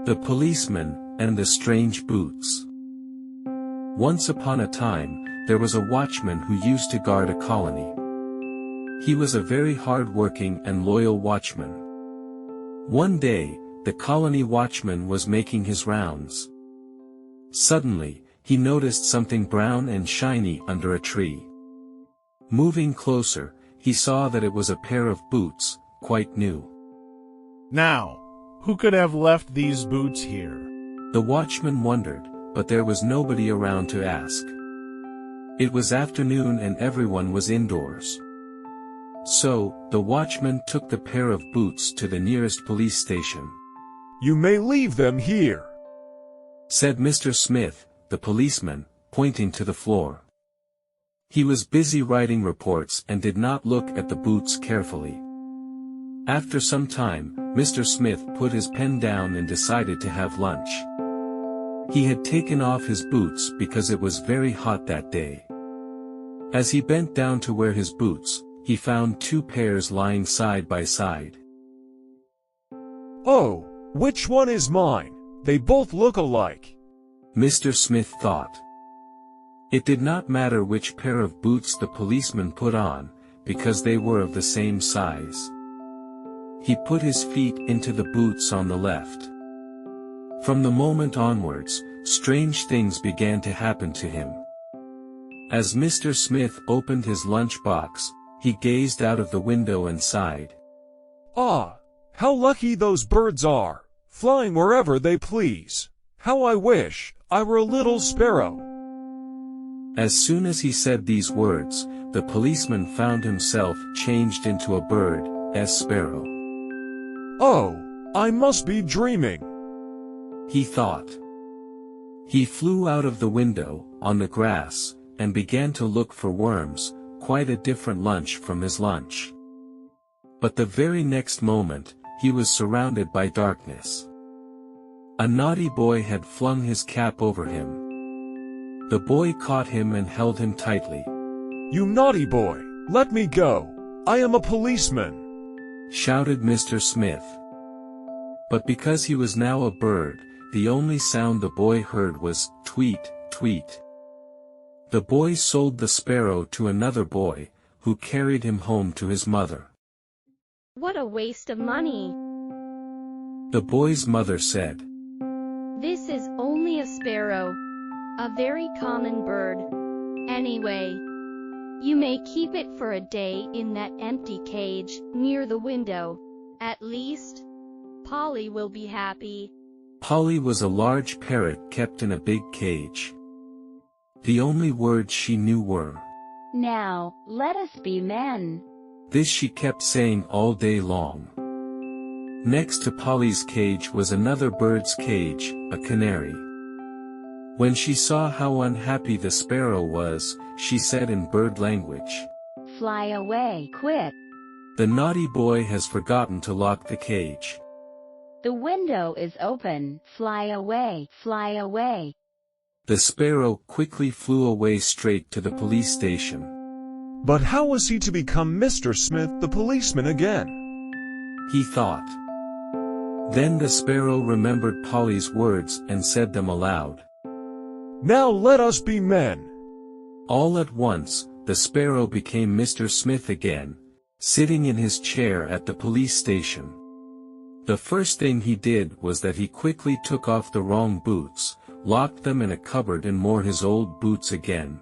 The Policeman and the Strange Boots. Once upon a time, there was a watchman who used to guard a colony. He was a very hard-working and loyal watchman. One day, the colony watchman was making his rounds. Suddenly, he noticed something brown and shiny under a tree. Moving closer, he saw that it was a pair of boots, quite new. Now, who could have left these boots here? The watchman wondered, but there was nobody around to ask. It was afternoon and everyone was indoors. So, the watchman took the pair of boots to the nearest police station. "You may leave them here," said Mr. Smith, the policeman, pointing to the floor. He was busy writing reports and did not look at the boots carefully. After some time, Mr. Smith put his pen down and decided to have lunch. He had taken off his boots because it was very hot that day. As he bent down to wear his boots, he found two pairs lying side by side. "Oh, which one is mine? They both look alike," Mr. Smith thought. It did not matter which pair of boots the policeman put on, because they were of the same size. He put his feet into the boots on the left. From the moment onwards, strange things began to happen to him. As Mr. Smith opened his lunch box, he gazed out of the window and sighed. "Ah, how lucky those birds are, flying wherever they please. How I wish I were a little sparrow." As soon as he said these words, the policeman found himself changed into a bird, sparrow. "Oh, I must be dreaming," he thought. He flew out of the window, on the grass, and began to look for worms, quite a different lunch from his lunch. But the very next moment, he was surrounded by darkness. A naughty boy had flung his cap over him. The boy caught him and held him tightly. "You naughty boy, let me go. I am a policeman," shouted Mr. Smith. But because he was now a bird, the only sound the boy heard was, "Tweet, tweet." The boy sold the sparrow to another boy, who carried him home to his mother. "What a waste of money," the boy's mother said. "This is only a sparrow. A very common bird. Anyway, you may keep it for a day in that empty cage, near the window. At least, Polly will be happy." Polly was a large parrot kept in a big cage. The only words she knew were, "Now, let us be men." This she kept saying all day long. Next to Polly's cage was another bird's cage, a canary. When she saw how unhappy the sparrow was, she said in bird language, "Fly away, quick. The naughty boy has forgotten to lock the cage. The window is open. Fly away, fly away." The sparrow quickly flew away straight to the police station. But how was he to become Mr. Smith the policeman again? He thought. Then the sparrow remembered Polly's words and said them aloud. "Now let us be men." All at once, the sparrow became Mr. Smith again, sitting in his chair at the police station. The first thing he did was that he quickly took off the wrong boots, locked them in a cupboard and wore his old boots again.